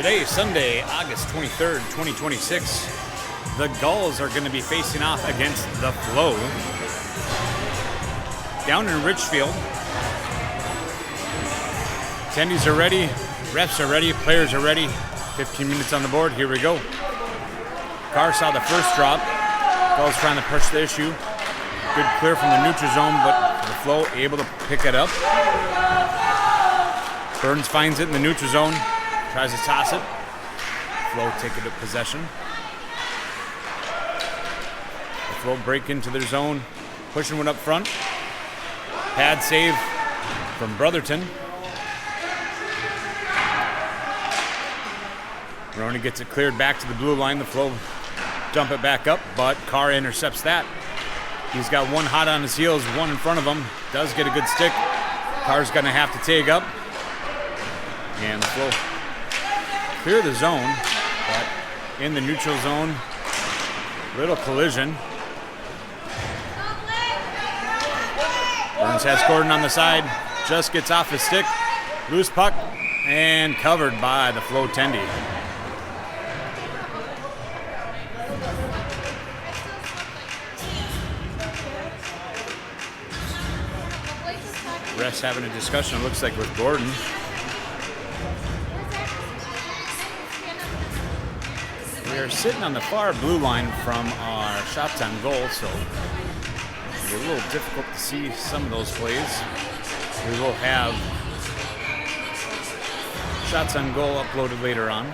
Today, Sunday, August 23rd, 2026, the Gulls are going to be facing off against the Flow down in Richfield. Attendees are ready, refs are ready, players are ready. 15 minutes on the board, here we go. Carr saw the first drop. Gulls trying to push the issue. Good clear from the neutral zone, but the Flow able to pick it up. Burns finds it in the neutral zone, tries to toss it. Flow take it to possession. The Flow break into their zone, pushing one up front. Pad save from Brotherton. Maroney gets it cleared back to the blue line. The Flow dump it back up, but Carr intercepts that. He's got one hot on his heels, one in front of him. Does get a good stick. Carr's going to have to tag up. And the Flow clear the zone, but in the neutral zone, little collision. Burns has Gordon on the side, just gets off his stick. Loose puck, and covered by the Flow Tendy. Refs having a discussion, it looks like, with Gordon. We are sitting on the far blue line from our shots on goal, so it's a little difficult to see some of those plays. We will have shots on goal uploaded later on.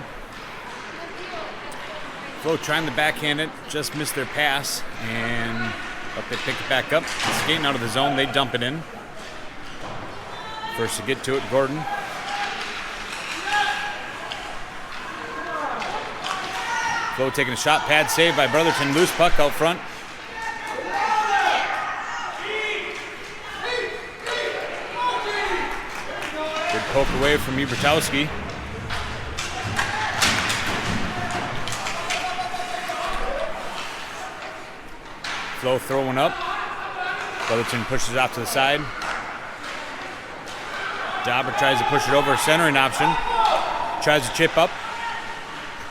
Flow trying to backhand it, just missed their pass, but they pick it back up. Skating out of the zone, they dump it in. First to get to it, Gordon. Flow taking a shot, pad saved by Brotherton, loose puck out front. Good poke away from Ebertowski. Flow throwing up. Brotherton pushes off to the side. Dauber tries to push it over, centering option. Tries to chip up.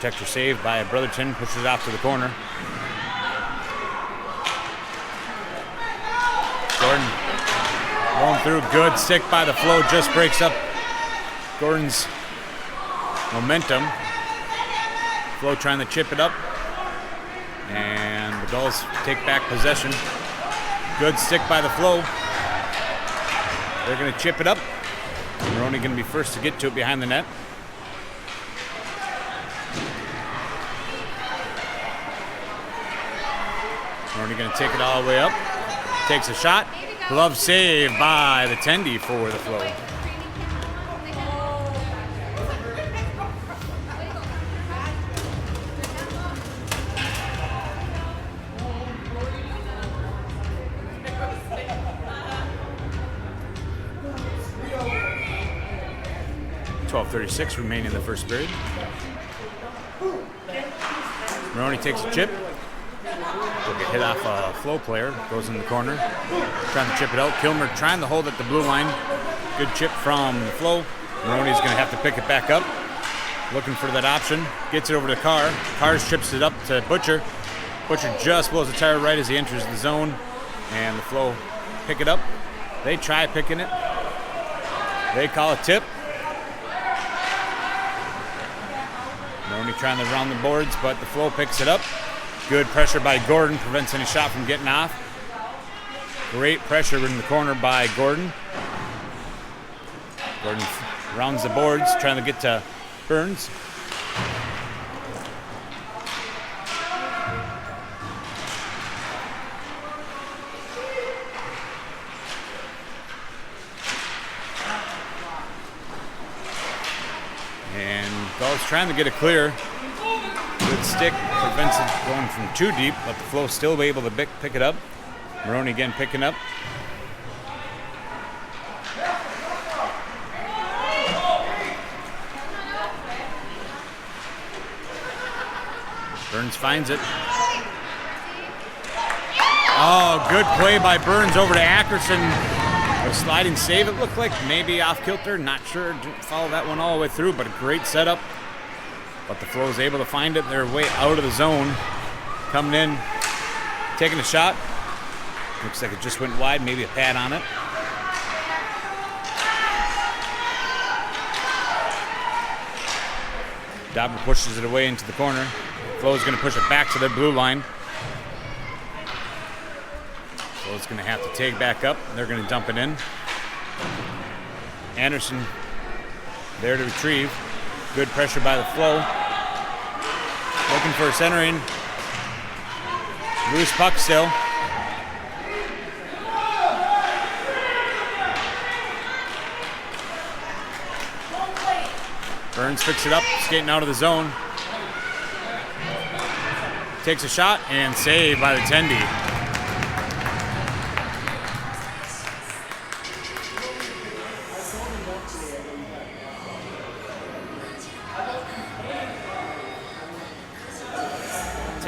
Protector saved by Brotherton, pushes it off to the corner. Gordon going through, good stick by the Flow, just breaks up Gordon's momentum. Flow trying to chip it up, and the Gulls take back possession. Good stick by the Flow. They're going to chip it up. They're only going to be first to get to it behind the net. Maroney going to take it all the way up. Takes a shot. Glove save by the Tendy for the Flow. .12:36 remaining in the first period. Maroney takes a chip. Will get hit off a Flow player. Goes in the corner. Trying to chip it out. Kilmer trying to hold at the blue line. Good chip from the Flow. Maroney's going to have to pick it back up. Looking for that option. Gets it over to Carr. Carr chips it up to Butcher. Butcher just blows the tire right as he enters the zone. And the Flow pick it up. They try picking it. They call a tip. Maroney trying to round the boards, but the Flow picks it up. Good pressure by Gordon, prevents any shot from getting off. Great pressure in the corner by Gordon. Gordon rounds the boards, trying to get to Burns. And Gulls trying to get it clear. Good stick, prevents it going from too deep, but the Flow still able to pick it up. Maroney again picking up. Burns finds it. Oh, good play by Burns over to Ackerson. A sliding save, it looked like, maybe off kilter, not sure. Didn't follow that one all the way through, but a great setup. but the Flow is able to find it their way out of the zone. Coming in, taking a shot. Looks like it just went wide, maybe a pad on it. Dauber pushes it away into the corner. Flow's going to push it back to their blue line. Flow's going to have to take back up. They're going to dump it in. Anderson there to retrieve. Good pressure by the Flow. Looking for a centering. Loose puck still. Burns picks it up, skating out of the zone. Takes a shot and saved by the Tendy.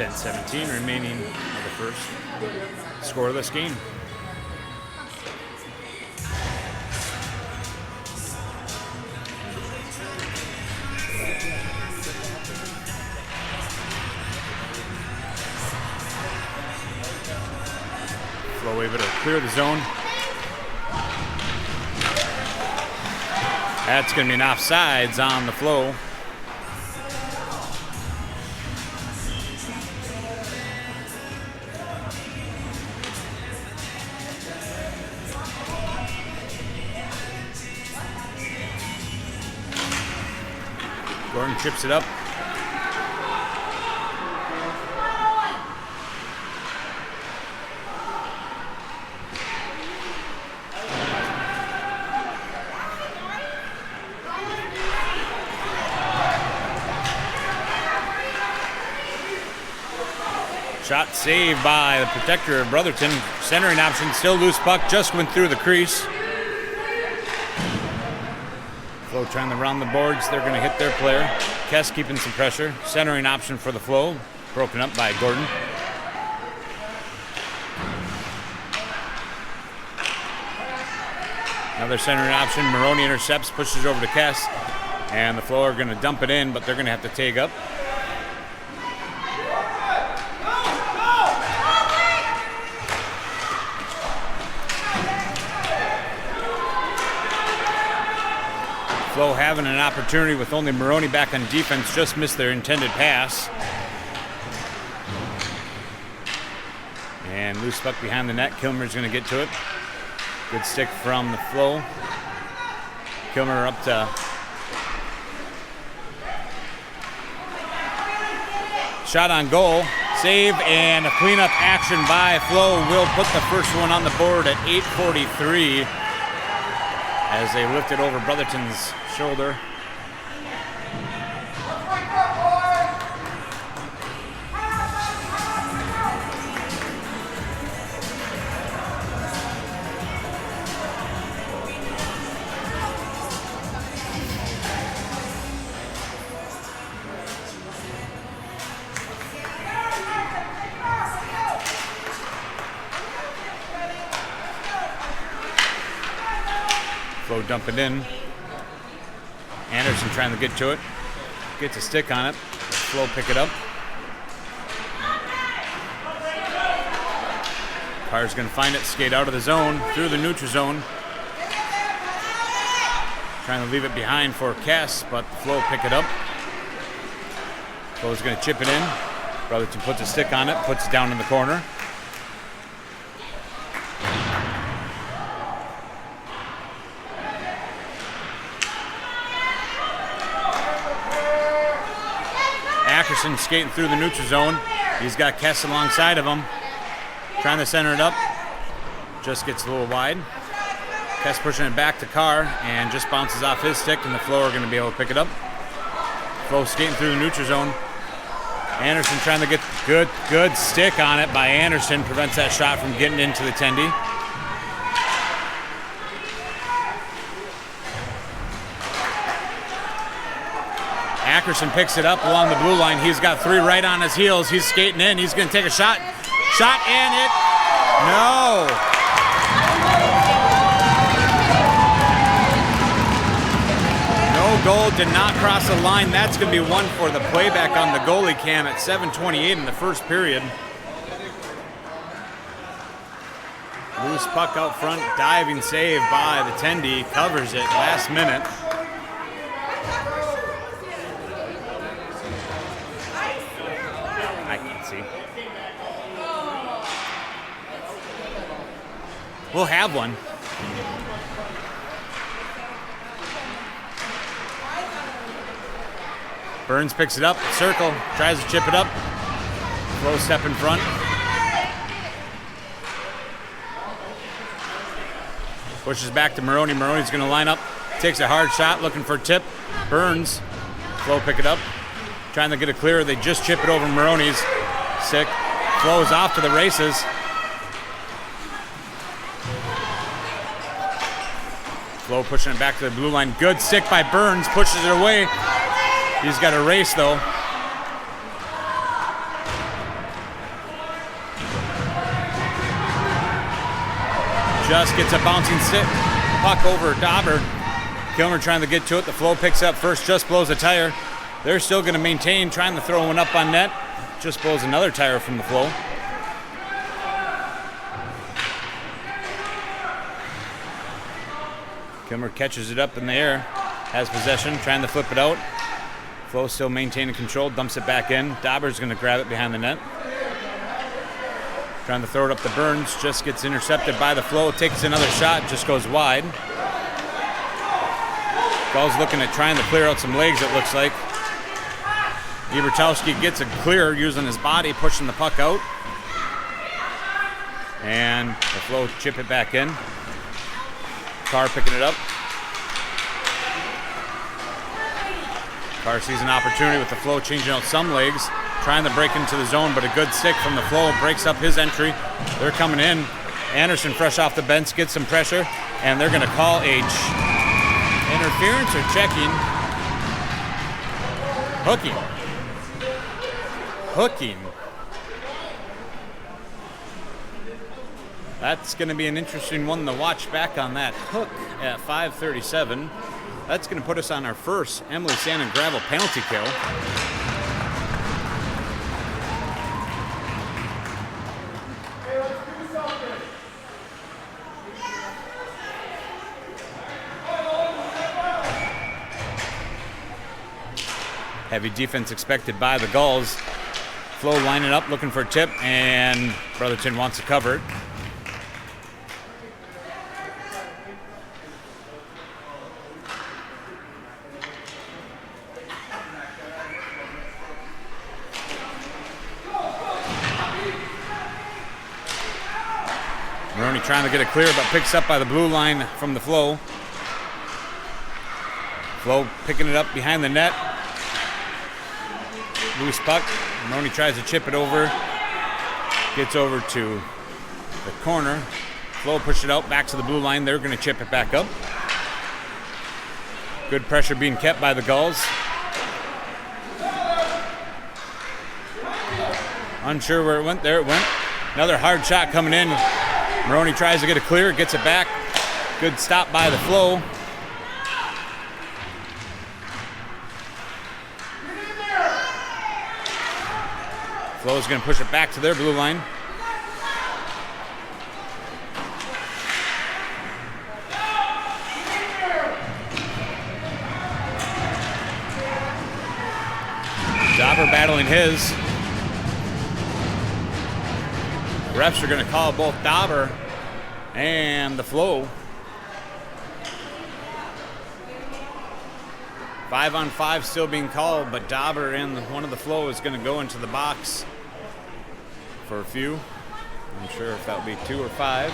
.17 remaining of the first. Scoreless game. Flow able to clear the zone. That's going to be an offsides on the Flow. Gordon chips it up. Shot saved by the protector of Brotherton. Centering option, still loose puck, just went through the crease. Flow trying to round the boards. They're going to hit their player. Kess keeping some pressure. Centering option for the Flow. Broken up by Gordon. Another centering option. Maroney intercepts, pushes over to Kess. And the Flow are going to dump it in, but they're going to have to take up. Flow having an opportunity with only Maroney back on defense, just missed their intended pass. And loose puck behind the net. Kilmer's going to get to it. Good stick from the Flow. Kilmer up to shot on goal. Save and a cleanup action by Flow will put the first one on the board at 8:43 as they lift it over Brotherton's shoulder. Flow dumping in. Anderson trying to get to it. Gets a stick on it. Flow pick it up. Carr's going to find it, skate out of the zone, through the neutral zone. Trying to leave it behind for Cass, but Flow pick it up. Flow's going to chip it in. Brotherton puts a stick on it, puts it down in the corner. Ackerson skating through the neutral zone. He's got Kess alongside of him. Trying to center it up. Just gets a little wide. Kess pushing it back to Carr and just bounces off his stick, and the Flow are going to be able to pick it up. Flow skating through the neutral zone. Anderson trying to get good stick on it by Anderson. Prevents that shot from getting into the Tendy. Ackerson picks it up along the blue line. He's got three right on his heels. He's skating in. He's going to take a shot. Shot and it. No. No goal, did not cross the line. That's going to be one for the playback on the goalie cam at 7:28 in the first period. Loose puck out front, diving save by the Tendy, covers it last minute. I can't see. We'll have one. Burns picks it up, circle, tries to chip it up. Low step in front. Pushes back to Maroney. Maroney's going to line up. Takes a hard shot, looking for a tip. Burns. Flo pick it up. Trying to get it clear. They just chip it over Maroney's. Sick. Flo's off to the races. Flo pushing it back to the blue line. Good stick by Burns. Pushes it away. He's got a race though. Just gets a bouncing puck over Dauber. Kilmer trying to get to it. The Flo picks up first, just blows a tire. They're still going to maintain, trying to throw one up on net. Just blows another tire from the Flo. Kilmer catches it up in the air, has possession, trying to flip it out. Flo still maintaining control, dumps it back in. Dauber's going to grab it behind the net. Trying to throw it up to Burns, just gets intercepted by the Flo, takes another shot, just goes wide. Gall's looking at trying to clear out some legs, it looks like. Ebertowski gets a clear using his body, pushing the puck out. And the Flo chip it back in. Carr picking it up. Carr sees an opportunity with the Flo changing out some legs. Trying to break into the zone, but a good stick from the Flo breaks up his entry. They're coming in. Anderson, fresh off the bench, gets some pressure, and they're going to call a interference or checking. Hooking. That's going to be an interesting one to watch back on that hook at 5:37. That's going to put us on our first Emily Sand and Gravel penalty kill. Heavy defense expected by the Gulls. Flo lining up, looking for a tip, and Brotherton wants to cover it. Maroney trying to get it clear, but picks up by the blue line from the Flo. Flo picking it up behind the net. Loose puck. Maroney tries to chip it over. Gets over to the corner. Flo pushed it out back to the blue line. They're going to chip it back up. Good pressure being kept by the Gulls. Unsure where it went. There it went. Another hard shot coming in. Maroney tries to get it clear. Gets it back. Good stop by the Flo. Flo's going to push it back to their blue line. Dauber battling his. Refs are going to call both Dauber and the Flo. 5-on-5 still being called, but Dauber and one of the Flo is going to go into the box for a few. I'm sure if that would be 2 or 5.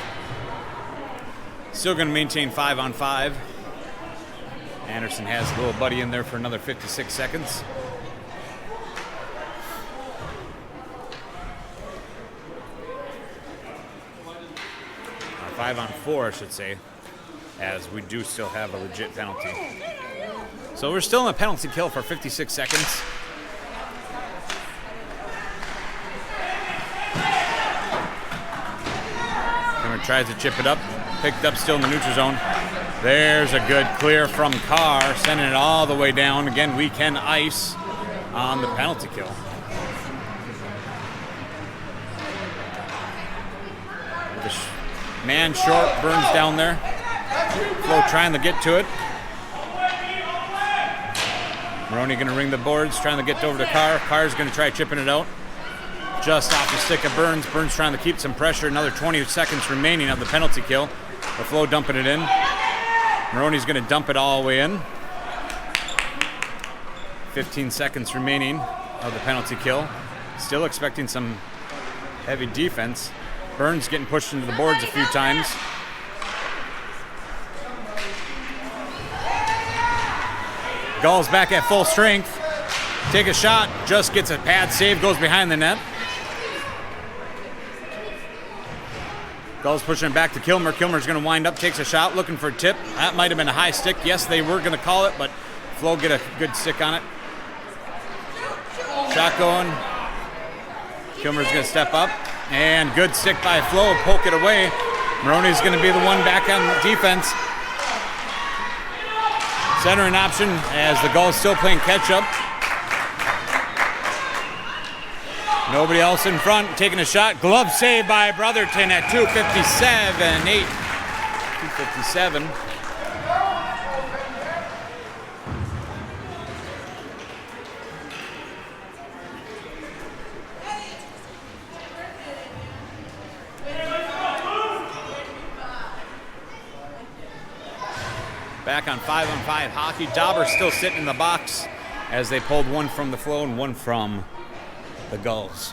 Still going to maintain 5-on-5. Anderson has a little buddy in there for another 56 seconds. 5-on-4, I should say, as we do still have a legit penalty. So we're still in a penalty kill for 56 seconds. Cameron tries to chip it up. Picked up still in the neutral zone. There's a good clear from Carr, sending it all the way down. Again, we can ice on the penalty kill. The man short, Burns down there. Flo trying to get to it. Maroney going to ring the boards, trying to get over to Carr. Carr's going to try chipping it out. Just off the stick of Burns. Burns trying to keep some pressure. Another 20 seconds remaining of the penalty kill. The Flo dumping it in. Maroney's going to dump it all the way in. 15 seconds remaining of the penalty kill. Still expecting some heavy defense. Burns getting pushed into the boards a few times. Gull's back at full strength. Take a shot, just gets a pad save, goes behind the net. Gull's pushing it back to Kilmer. Kilmer's going to wind up, takes a shot, looking for a tip. That might have been a high stick. Yes, they were going to call it, but Flo get a good stick on it. Shot going. Kilmer's going to step up. And good stick by Flo, poke it away. Maroney's going to be the one back on defense. Centering option as the Gulls still playing catch-up. Nobody else in front, taking a shot. Glove save by Brotherton at 2:57, 2:57. Back on 5-on-5 hockey. Dauber's still sitting in the box as they pulled one from the Flo and one from the Gulls.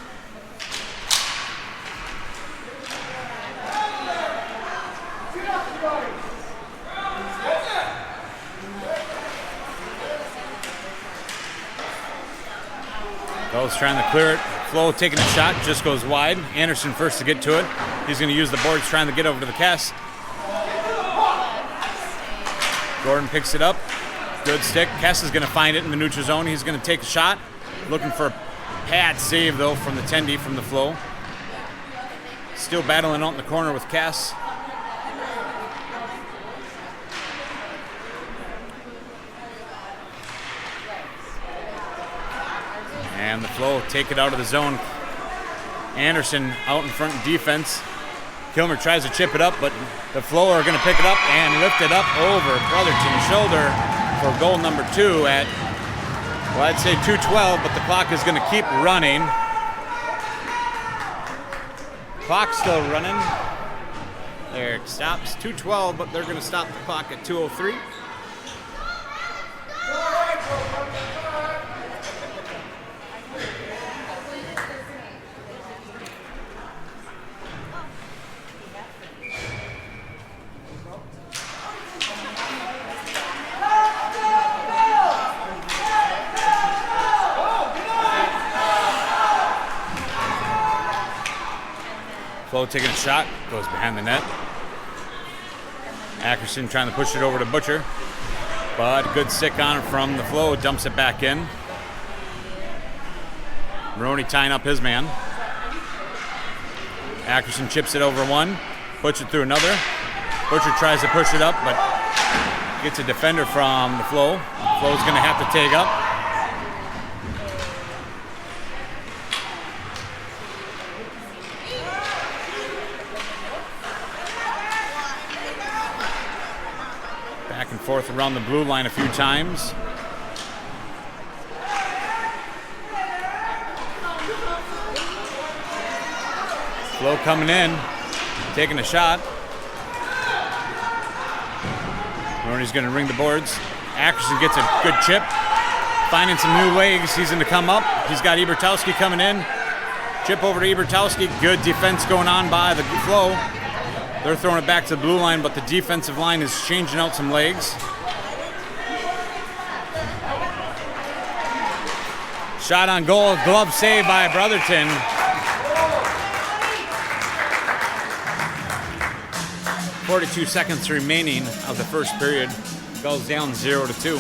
Gulls trying to clear it. Flo taking a shot, just goes wide. Anderson first to get to it. He's going to use the boards trying to get over to the Kess. Gordon picks it up. Good stick. Kess is going to find it in the neutral zone. He's going to take a shot. Looking for a pad save, though, from the Tendy from the Flo. Still battling out in the corner with Kess. And the Flo take it out of the zone. Anderson out in front in defense. Kilmer tries to chip it up, but the Flo are going to pick it up and lift it up over Brotherton's shoulder for goal number 2 at, well, I'd say 2:12, but the clock is going to keep running. Clock's still running. There it stops. 2:12, but they're going to stop the clock at 2:03. Flo taking a shot, goes behind the net. Ackerson trying to push it over to Butcher, but good stick on it from the Flo, dumps it back in. Maroney tying up his man. Ackerson chips it over one, puts it through another. Butcher tries to push it up, but gets a defender from the Flo. Flo's going to have to take up. Back and forth around the blue line a few times. Flo coming in, taking a shot. Maroney's going to ring the boards. Ackerson gets a good chip, finding some new legs. He's going to come up. He's got Ebertowski coming in. Chip over to Ebertowski. Good defense going on by the Flo. They're throwing it back to the blue line, but the defensive line is changing out some legs. Shot on goal, glove save by Brotherton. .42 seconds remaining of the first period. Gulls down 0-2.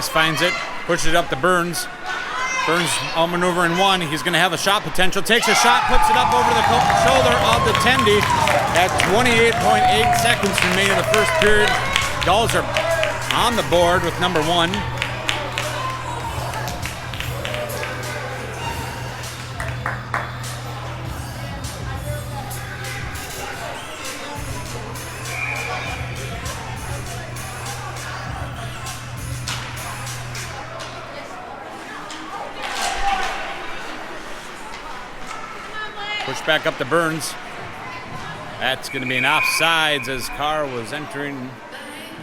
West finds it, pushes it up to Burns. Burns outmaneuvering one. He's going to have a shot potential. Takes a shot, puts it up over the shoulder of the Tendy at 28.8 seconds remaining in the first period. Gulls are on the board with number 1. Push back up to Burns. That's going to be an offsides as Carr was entering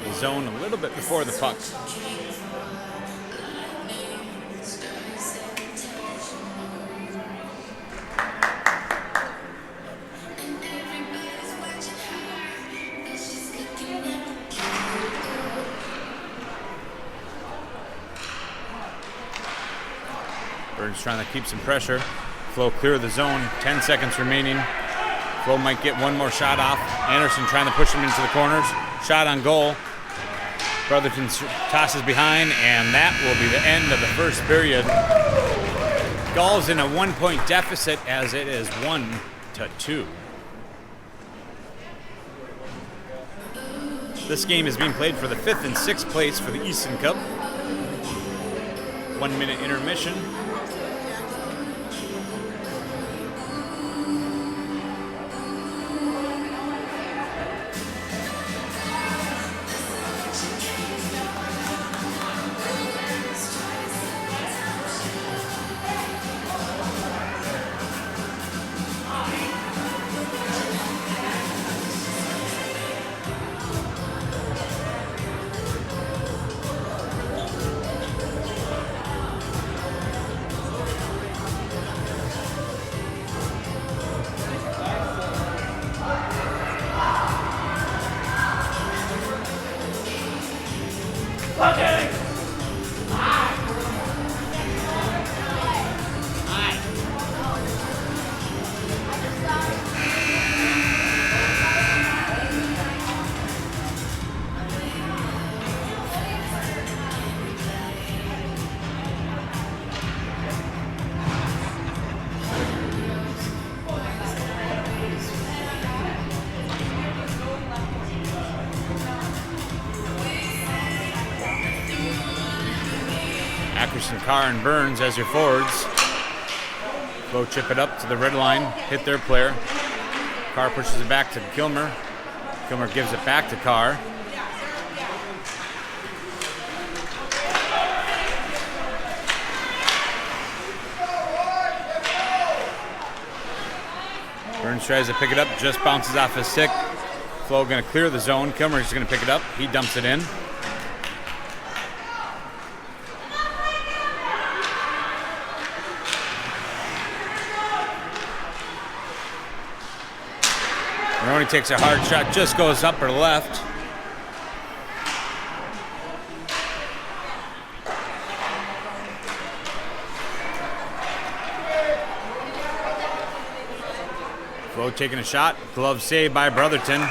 the zone a little bit before the puck. Burns trying to keep some pressure. Flo clear of the zone, 10 seconds remaining. Flo might get one more shot off. Anderson trying to push him into the corners. Shot on goal. Brotherton tosses behind, and that will be the end of the first period. Gulls in a 1-point deficit as it is 1-2. This game is being played for the 5th and 6th place for the Easton Cup. 1 minute intermission. Carr and Burns as your forwards. Flo chip it up to the red line, hit their player. Carr pushes it back to Kilmer. Kilmer gives it back to Carr. Burns tries to pick it up, just bounces off his stick. Flo going to clear the zone. Kilmer's going to pick it up. He dumps it in. Maroney takes a hard shot, just goes up or left. Flo taking a shot, glove saved by Brotherton.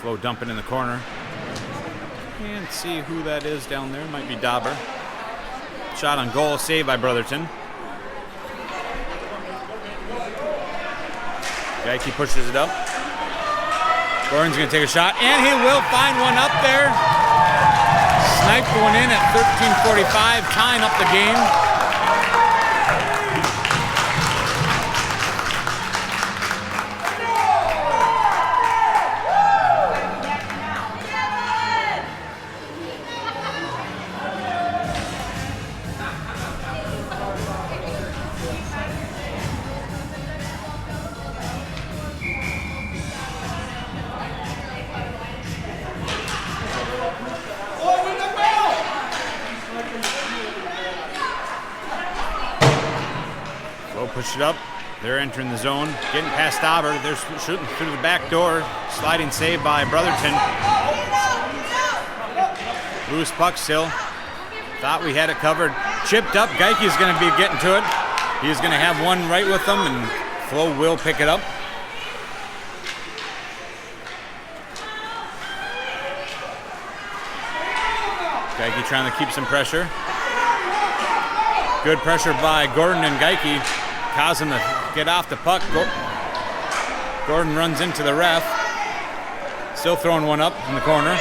Flo dumping in the corner. Can't see who that is down there. Might be Dauber. Shot on goal, saved by Brotherton. Geike pushes it up. Gordon's going to take a shot, and he will find one up there. Sniped one in at 13:45, tying up the game. Go push it up. They're entering the zone, getting past Dauber. They're shooting through the back door. Sliding save by Brotherton. Loose puck still. Thought we had it covered. Chipped up. Geike's going to be getting to it. He's going to have one right with him, and Flo will pick it up. Geike trying to keep some pressure. Good pressure by Gordon and Geike. Cause him to get off the puck. Gordon runs into the ref. Still throwing one up in the corner.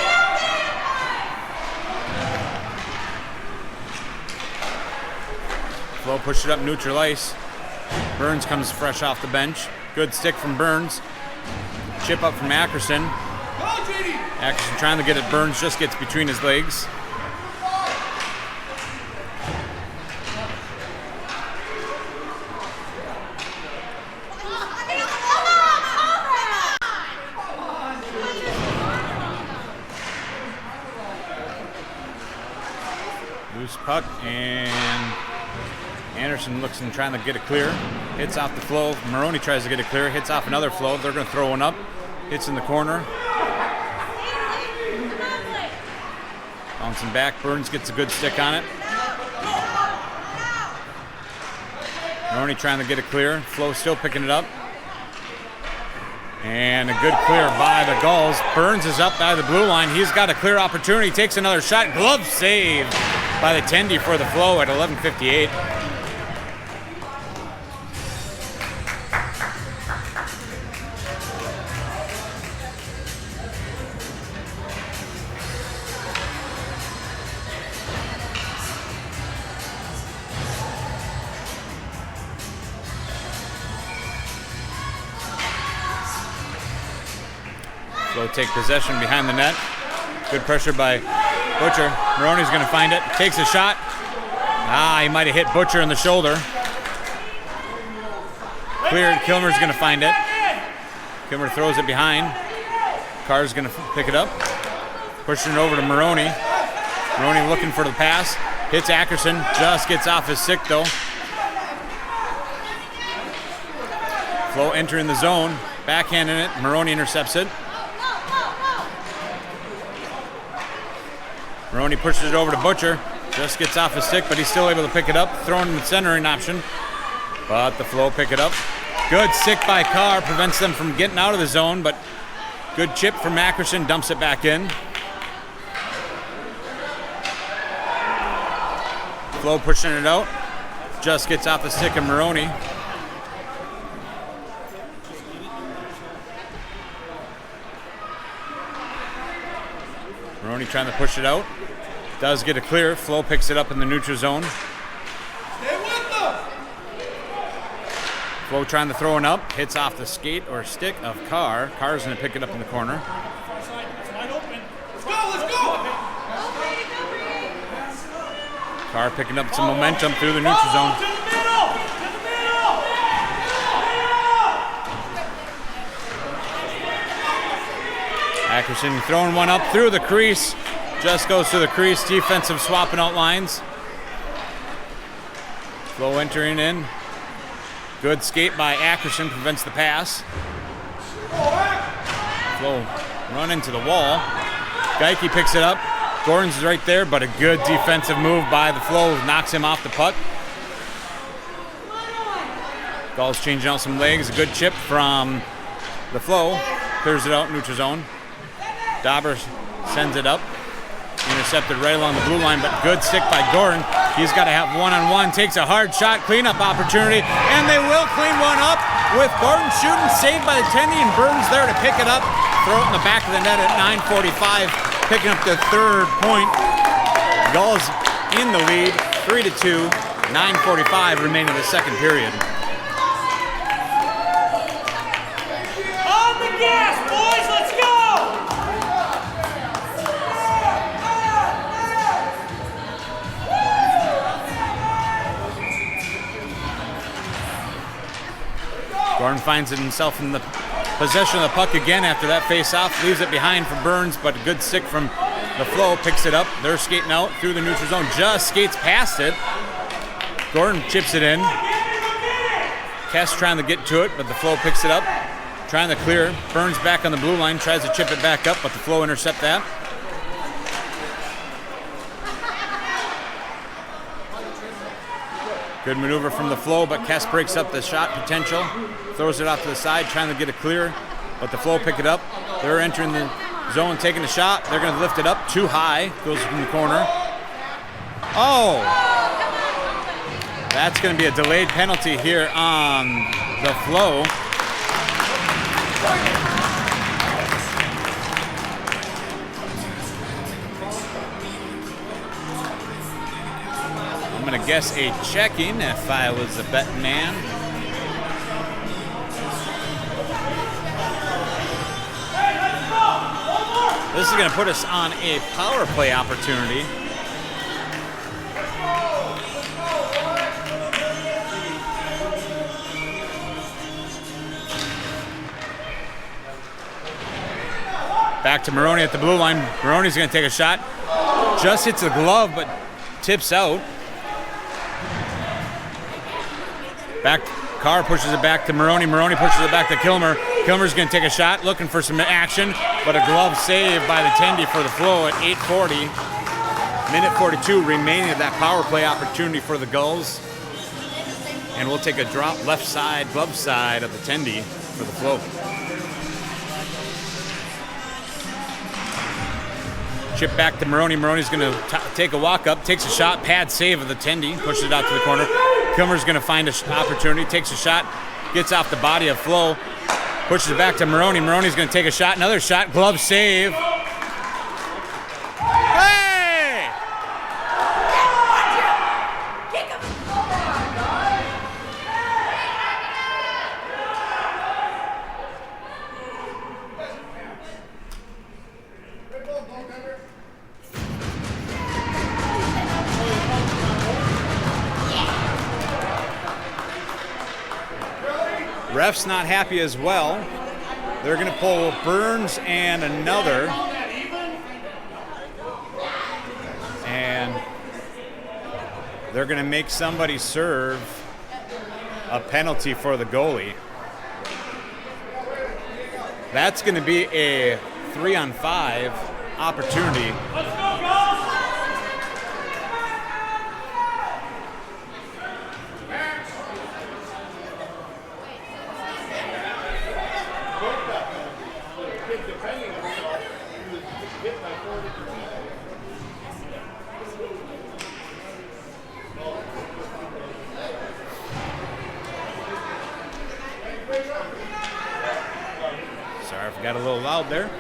Flo pushed it up neutral ice. Burns comes fresh off the bench. Good stick from Burns. Chip up from Ackerson. Ackerson trying to get it. Burns just gets between his legs. Loose puck, and Anderson looks and trying to get it clear. Hits off the Flo. Maroney tries to get it clear. Hits off another Flo. They're going to throw one up. Hits in the corner. Bouncing back. Burns gets a good stick on it. Maroney trying to get it clear. Flo still picking it up. And a good clear by the Gulls. Burns is up by the blue line. He's got a clear opportunity. Takes another shot. Glove save by the Tendy for the Flo at 11:58. Flo take possession behind the net. Good pressure by Butcher. Maroney's going to find it. Takes a shot. He might have hit Butcher in the shoulder. Cleared. Kilmer's going to find it. Kilmer throws it behind. Carr's going to pick it up. Pushing it over to Maroney. Maroney looking for the pass. Hits Ackerson. Just gets off his stick though. Flo entering the zone. Backhanding it. Maroney intercepts it. Maroney pushes it over to Butcher. Just gets off his stick, but he's still able to pick it up. Throwing in the centering option. But the Flo pick it up. Good stick by Carr. Prevents them from getting out of the zone, but good chip from Ackerson. Dumps it back in. Flo pushing it out. Just gets off the stick of Maroney. Maroney trying to push it out. Does get it clear. Flo picks it up in the neutral zone. Flo trying to throw it up. Hits off the skate or stick of Carr. Carr's going to pick it up in the corner. Carr picking up some momentum through the neutral zone. Ackerson throwing one up through the crease. Just goes to the crease. Defensive swapping out lines. Flo entering in. Good skate by Ackerson. Prevents the pass. Flo run into the wall. Geike picks it up. Gordon's right there, but a good defensive move by the Flo. Knocks him off the puck. Gulls changing out some legs. A good chip from the Flo. Clears it out, neutral zone. Dauber sends it up. Intercepted right along the blue line, but good stick by Gordon. He's got to have one-on-one. Takes a hard shot, cleanup opportunity, and they will clean one up with Gordon shooting, saved by the Tendy, and Burns there to pick it up. Throw it in the back of the net at 9:45, picking up the third point. Gulls in the lead, 3-2, 9:45 remaining the second period. On the gas, boys, let's go! Gordon finds it himself in the possession of the puck again after that face-off. Leaves it behind for Burns, but a good stick from the Flo. Picks it up. They're skating out through the neutral zone. Just skates past it. Gordon chips it in. Kess trying to get to it, but the Flow picks it up. Trying to clear. Burns back on the blue line. Tries to chip it back up, but the Flow intercept that. Good maneuver from the Flow, but Kess breaks up the shot potential. Throws it off to the side, trying to get it clear, but the Flow pick it up. They're entering the zone, taking the shot. They're going to lift it up too high. Goes in the corner. Oh! That's going to be a delayed penalty here on the Flow. I'm going to guess a checking if I was a betting man. This is going to put us on a power play opportunity. Back to Maroney at the blue line. Maroney's going to take a shot. Just hits the glove, but tips out. Back, Carr pushes it back to Maroney. Maroney pushes it back to Kilmer. Kilmer's going to take a shot, looking for some action, but a glove save by the Tendy for the Flow at 8:40. Minute 42 remaining of that power play opportunity for the Gulls. And we'll take a drop left side, glove side of the Tendy for the Flow. Chip back to Maroney. Maroney's going to take a walk up, takes a shot, pad save of the Tendy, pushes it out to the corner. Kilmer's going to find an opportunity, takes a shot, gets off the body of Flow, pushes it back to Maroney. Maroney's going to take a shot, another shot, glove save. Hey! Ref's not happy as well. They're going to pull Burns and another. And they're going to make somebody serve a penalty for the goalie. That's going to be a 3-on-5 opportunity. Let's go, Gulls! Sorry if I got a little loud there.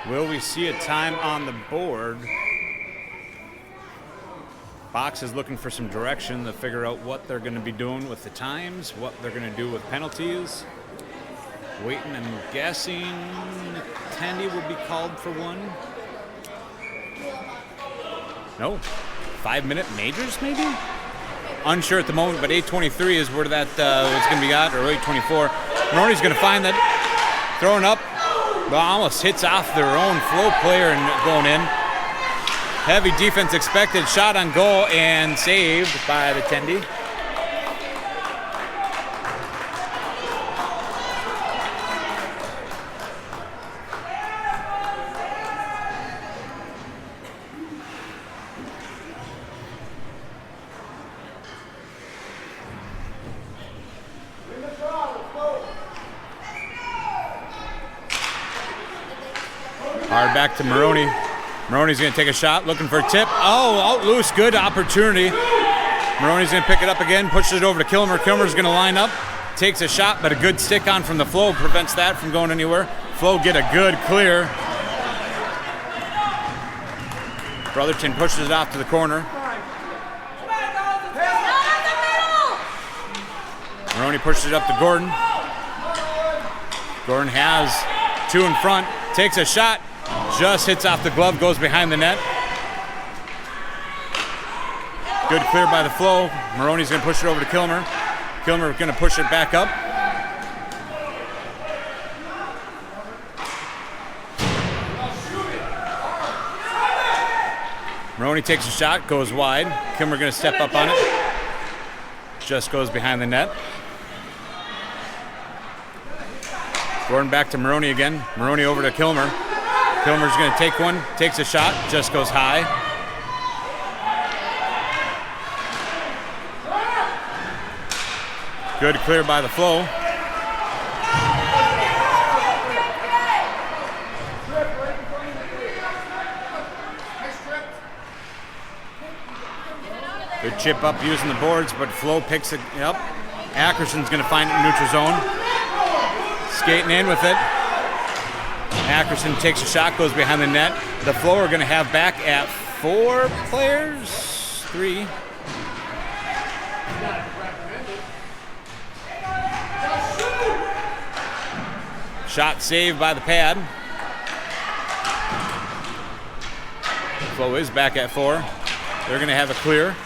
Will we see a time on the board? Box is looking for some direction to figure out what they're going to be doing with the times, what they're going to do with penalties. Waiting and guessing. Tandy will be called for one. No. 5-minute majors, maybe? Unsure at the moment, but 8:23 is where that was going to be at, or 8:24. Maroney's going to find that. Throwing up. Well, almost hits off their own Flow player and going in. Heavy defense expected. Shot on goal and saved by the Tendy. Hard back to Maroney. Maroney's going to take a shot, looking for a tip. Oh, out loose, good opportunity. Maroney's going to pick it up again, pushes it over to Kilmer. Kilmer's going to line up, takes a shot, but a good stick on from the Flow prevents that from going anywhere. Flow get a good clear. Brotherton pushes it off to the corner. Maroney pushes it up to Gordon. Gordon has 2 in front, takes a shot, just hits off the glove, goes behind the net. Good clear by the Flow. Maroney's going to push it over to Kilmer. Kilmer going to push it back up. Maroney takes a shot, goes wide. Kilmer going to step up on it. Just goes behind the net. Gordon back to Maroney again. Maroney over to Kilmer. Kilmer's going to take one, takes a shot, just goes high. Good clear by the Flow. Good chip up using the boards, but Flow picks it up. Ackerson's going to find it in neutral zone. Skating in with it. Ackerson takes a shot, goes behind the net. The Flow are going to have back at 4 players. 3. Shot saved by the Pad. Flow is back at 4. They're going to have a clear.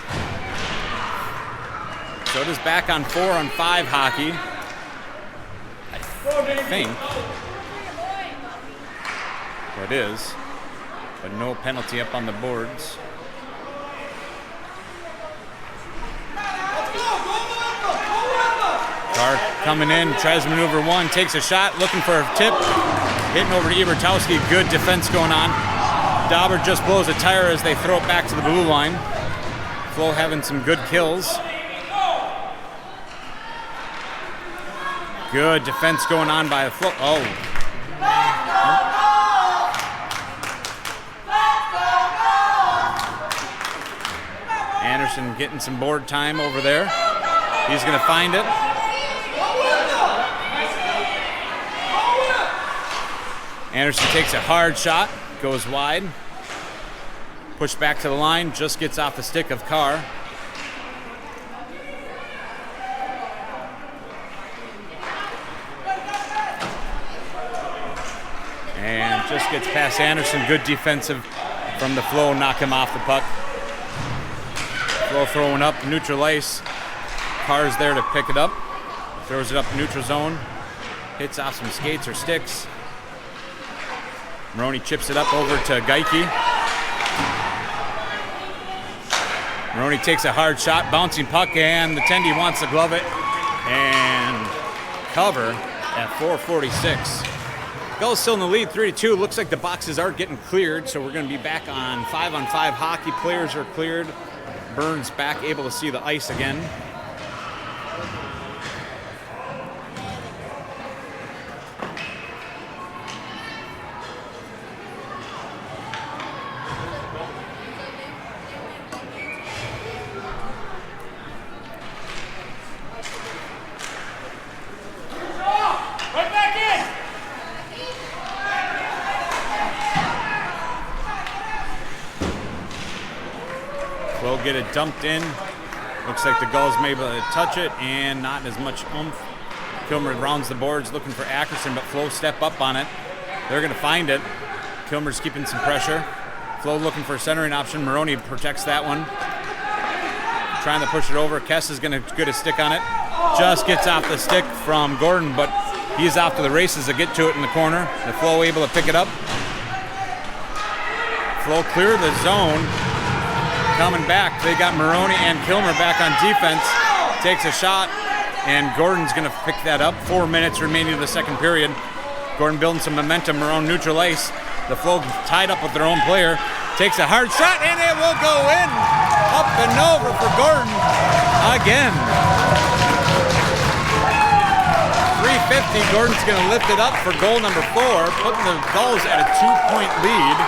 So it is back on 4-on-5 hockey. I think. It is. But no penalty up on the boards. Carr coming in, tries to maneuver 1, takes a shot, looking for a tip. Hitting over to Ebertowski. Good defense going on. Dauber just blows a tire as they throw it back to the blue line. Flow having some good kills. Good defense going on by the Flow. Oh. Anderson getting some board time over there. He's going to find it. Anderson takes a hard shot, goes wide. Pushed back to the line, just gets off the stick of Carr. And just gets past Anderson. Good defensive from the Flow, knock him off the puck. Flow throwing up, neutral ice. Carr's there to pick it up. Throws it up neutral zone. Hits off some skates or sticks. Maroney chips it up over to Geike. Maroney takes a hard shot, bouncing puck, and the Tendy wants to glove it and cover at 4:46. Gull's still in the lead, 3-2. Looks like the boxes are getting cleared, so we're going to be back on 5-on-5 hockey. Players are cleared. Burns back, able to see the ice again. Get it dumped in. Looks like the Gulls may be able to touch it and not as much oomph. Kilmer rounds the boards looking for Ackerson, but Flow step up on it. They're going to find it. Kilmer's keeping some pressure. Flow looking for a centering option. Maroney protects that one. Trying to push it over. Kess is going to get a stick on it. Just gets off the stick from Gordon, but he's off to the races to get to it in the corner. The Flow able to pick it up. Flow clear the zone. Coming back, they got Maroney and Kilmer back on defense. Takes a shot, and Gordon's going to pick that up. 4 minutes remaining of the second period. Gordon building some momentum around neutral ice. The Flow tied up with their own player. Takes a hard shot, and it will go in. Up and over for Gordon again. 350. Gordon's going to lift it up for goal number 4, putting the Gulls at a 2-point lead.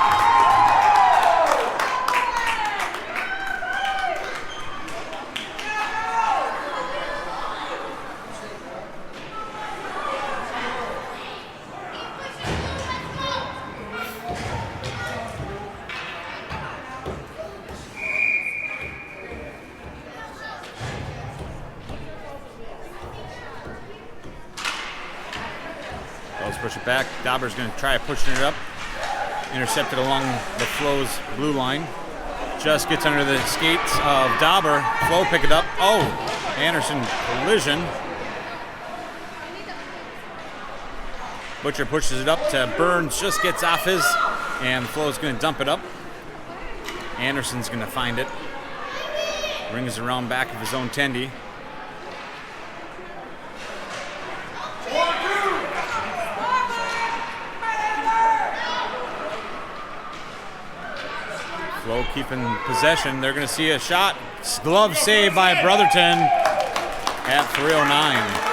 Push it back. Dauber's going to try pushing it up. Intercepted along the Flow's blue line. Just gets under the skates of Dauber. Flow pick it up. Oh, Anderson collision. Butcher pushes it up to Burns. Just gets off his, and Flow's going to dump it up. Anderson's going to find it. Brings it around back of his own tendy. Flow keeping possession. They're going to see a shot. Glove save by Brotherton at 3:09.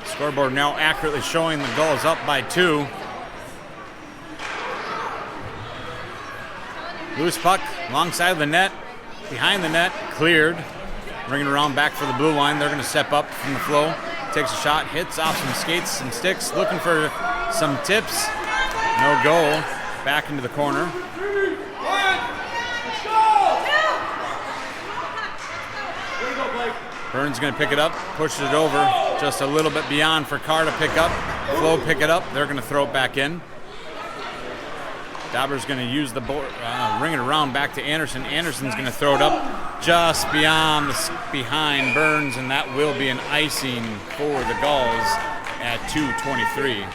Scoreboard now accurately showing the Gulls up by 2. Loose puck, long side of the net, behind the net, cleared. Bringing it around back for the blue line. They're going to step up from the Flow. Takes a shot, hits off some skates, some sticks, looking for some tips. No goal. Back into the corner. Burns going to pick it up, pushes it over, just a little bit beyond for Carr to pick up. Flow pick it up. They're going to throw it back in. Dauber's going to use the board, ring it around back to Anderson. Anderson's going to throw it up just behind Burns, and that will be an icing for the Gulls at 2:23.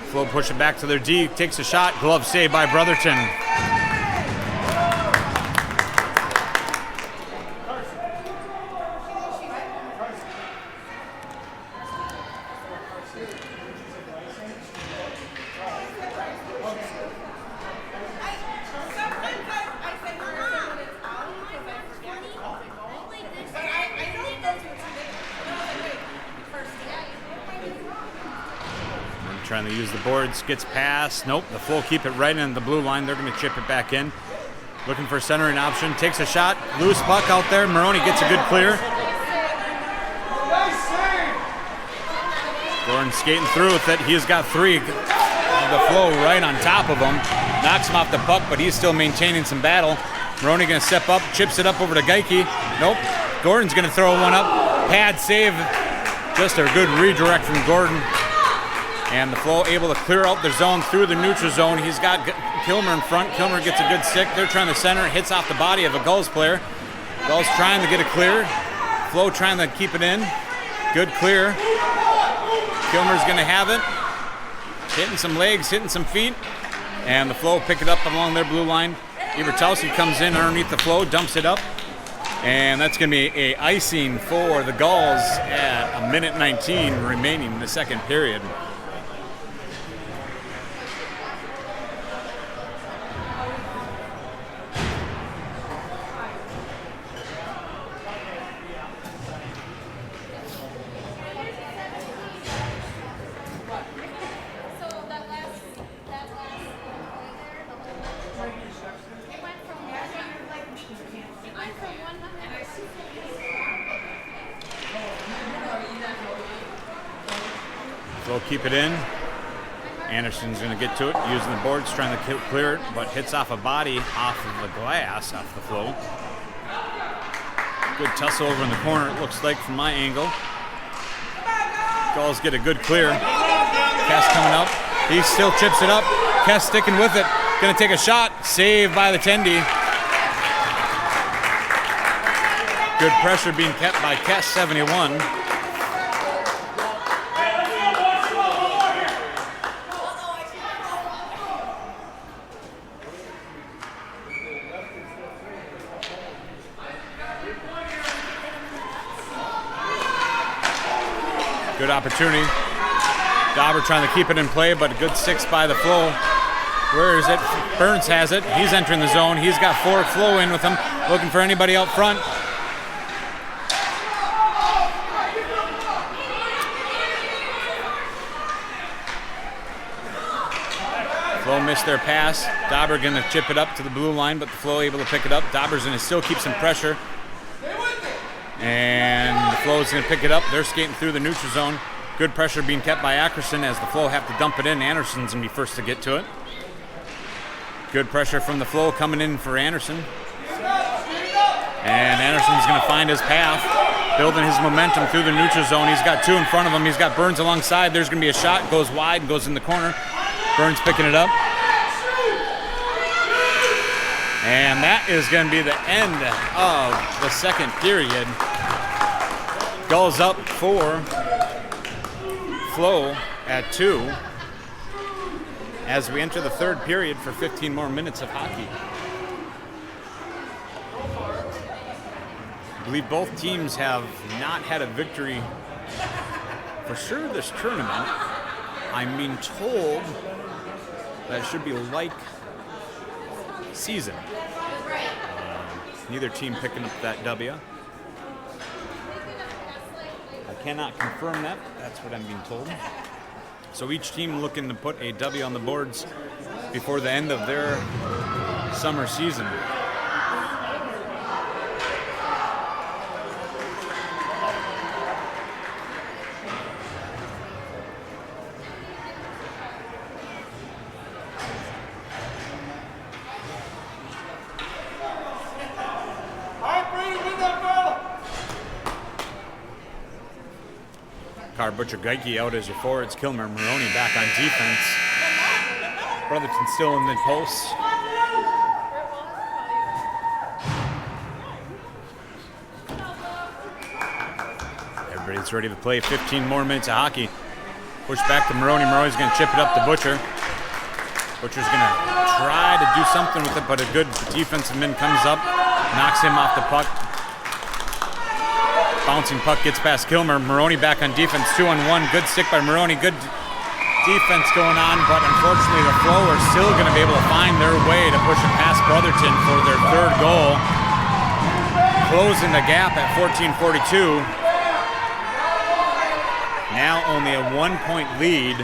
Flow push it back to their D, takes a shot, glove save by Brotherton. Trying to use the boards, gets past. Nope, the Flow keep it right in the blue line. They're going to chip it back in. Looking for a centering option, takes a shot. Loose puck out there. Maroney gets a good clear. Gordon skating through with it. He's got 3 of the Flow right on top of him. Knocks him off the puck, but he's still maintaining some battle. Maroney going to step up, chips it up over to Geike. Nope, Gordon's going to throw one up. Pad save. Just a good redirect from Gordon. And the Flow able to clear out their zone through the neutral zone. He's got Kilmer in front. Kilmer gets a good stick. They're trying to center. It hits off the body of a Gulls player. Gulls trying to get it clear. Flow trying to keep it in. Good clear. Kilmer's going to have it. Hitting some legs, hitting some feet. And the Flow pick it up along their blue line. Ibertowski comes in underneath the Flow, dumps it up. And that's going to be a icing for the Gulls at 1:19 remaining in the second period. Flow keep it in. Anderson's going to get to it, using the boards, trying to clear it, but hits off a body off of the glass, off the Flow. Good tussle over in the corner, it looks like, from my angle. Gulls get a good clear. Kess coming up. He still chips it up. Kess sticking with it. Going to take a shot. Saved by the Tendy. Good pressure being kept by Kess, 71. Good opportunity. Dauber trying to keep it in play, but a good 6 by the Flow. Where is it? Burns has it. He's entering the zone. He's got 4 Flow in with him, looking for anybody out front. Flow missed their pass. Dauber going to chip it up to the blue line, but the Flow able to pick it up. Dauber's going to still keep some pressure. And the Flow's going to pick it up. They're skating through the neutral zone. Good pressure being kept by Ackerson as the Flow have to dump it in. Anderson's going to be first to get to it. Good pressure from the Flow coming in for Anderson. And Anderson's going to find his path, building his momentum through the neutral zone. He's got 2 in front of him. He's got Burns alongside. There's going to be a shot. Goes wide and goes in the corner. Burns picking it up. And that is going to be the end of the second period. Goals up for Flow at 2 as we enter the third period for 15 more minutes of hockey. I believe both teams have not had a victory for sure this tournament. I'm being told that it should be like season. Neither team picking up that W. I cannot confirm that. That's what I'm being told. So each team looking to put a W on the boards before the end of their summer season. Butcher Geike out as your forwards. Kilmer Maroney back on defense. Brotherton still in the post. Everybody's ready to play 15 more minutes of hockey. Push back to Maroney. Maroney's going to chip it up to Butcher. Butcher's going to try to do something with it, but a good defensive man comes up, knocks him off the puck. Bouncing puck gets past Kilmer. Maroney back on defense, 2-on-1. Good stick by Maroney. Good defense going on, but unfortunately the Flow are still going to be able to find their way to push it past Brotherton for their third goal. Closing the gap at 14:42. Now only a 1-point lead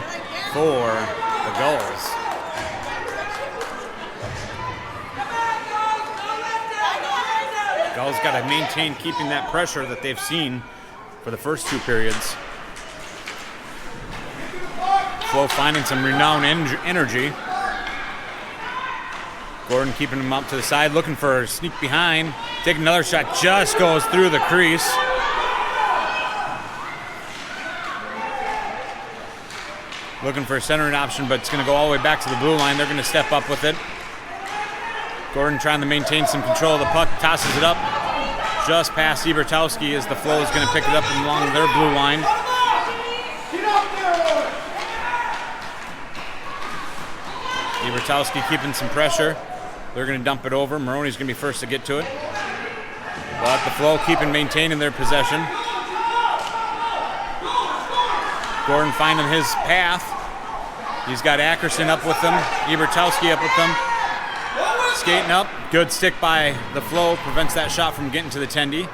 for the Gulls. Gulls got to maintain keeping that pressure that they've seen for the first 2 periods. Flow finding some renowned energy. Gordon keeping him up to the side, looking for a sneak behind. Take another shot, just goes through the crease. Looking for a centering option, but it's going to go all the way back to the blue line. They're going to step up with it. Gordon trying to maintain some control of the puck, tosses it up just past Ebertowski as the Flow is going to pick it up along their blue line. Ebertowski keeping some pressure. They're going to dump it over. Maroney's going to be first to get to it. But the Flow maintaining their possession. Gordon finding his path. He's got Ackerson up with them. Ebertowski up with them. Skating up, good stick by the Flow, prevents that shot from getting to the tendy.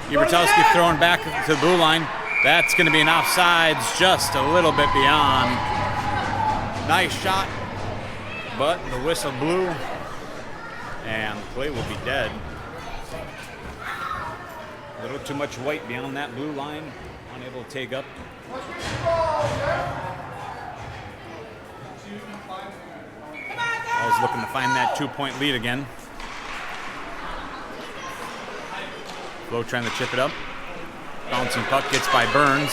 Ebertowski throwing back to the blue line. That's going to be an offsides, just a little bit beyond. Nice shot, but the whistle blew, and the play will be dead. A little too much weight beyond that blue line, unable to take up. I was looking to find that 2-point lead again. Flow trying to chip it up. Bouncing puck gets by Burns.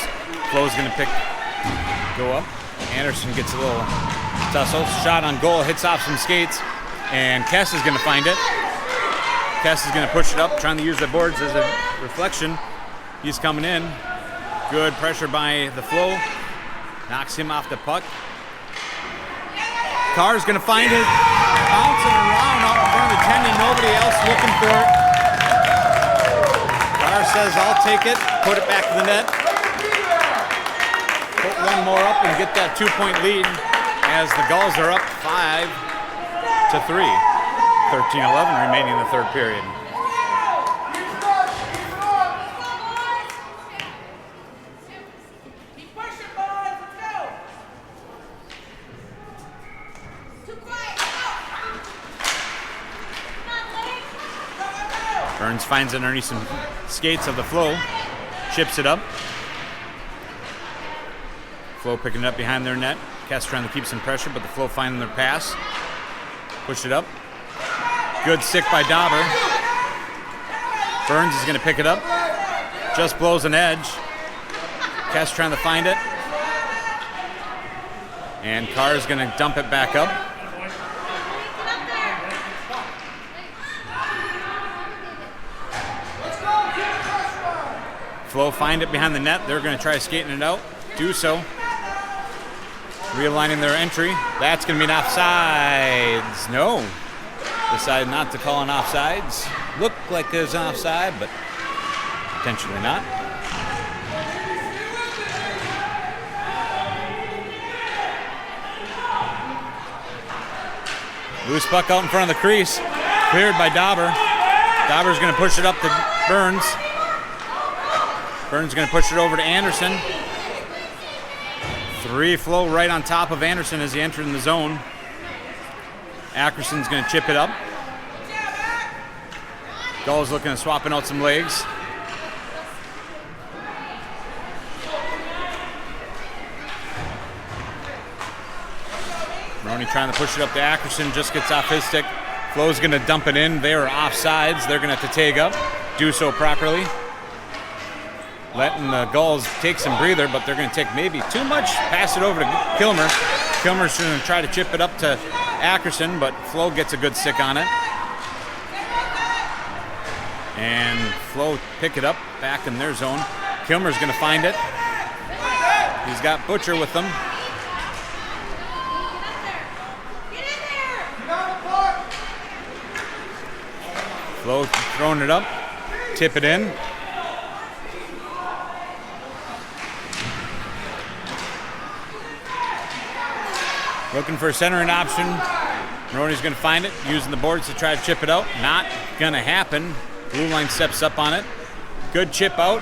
Flow's going to go up. Anderson gets a little tussle. Shot on goal, hits off some skates, and Kess is going to find it. Kess is going to push it up, trying to use the boards as a reflection. He's coming in. Good pressure by the Flow. Knocks him off the puck. Carr's going to find it, bouncing around out in front of the tendy, nobody else looking for it. Carr says, I'll take it, put it back to the net. put one more up and get that 2-point lead as the Gulls are up 5-3. 13-11 remaining in the third period. Burns finds it underneath some skates of the Flow, chips it up. Flow picking it up behind their net. Kess trying to keep some pressure, but the Flow finding their pass. Push it up. Good stick by Dauber. Burns is going to pick it up. Just blows an edge. Kess trying to find it. And Carr is going to dump it back up. Flow find it behind the net. They're going to try skating it out. Do so. Realigning their entry. That's going to be an offsides. No. Decided not to call an offsides. Looked like there's an offside, but potentially not. Loose puck out in front of the crease. Cleared by Dauber. Dauber's going to push it up to Burns. Burns going to push it over to Anderson. 3 Flow right on top of Anderson as he entered in the zone. Ackerson's going to chip it up. Gulls looking at swapping out some legs. Maroney trying to push it up to Ackerson, just gets off his stick. Flow's going to dump it in. They are offsides. They're going to have to tag up, do so properly. Letting the Gulls take some breather, but they're going to take maybe too much. Pass it over to Kilmer. Kilmer's going to try to chip it up to Ackerson, but Flow gets a good stick on it. And Flow pick it up back in their zone. Kilmer's going to find it. He's got Butcher with them. Flow throwing it up. Tip it in. Looking for a centering option. Maroney's going to find it, using the boards to try to chip it out. Not going to happen. Blue line steps up on it. Good chip out.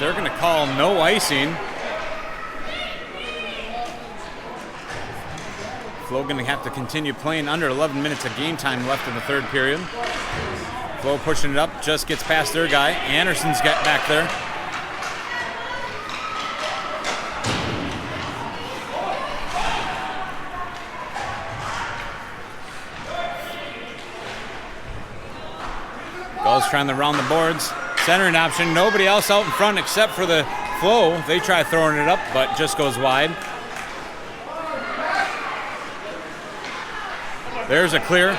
They're going to call no icing. Flow going to have to continue playing under 11 minutes of game time left in the third period. Flow pushing it up, just gets past their guy. Anderson's got back there. Gulls trying to round the boards. Centering option, nobody else out in front except for the Flow. They try throwing it up, but just goes wide. There's a clear.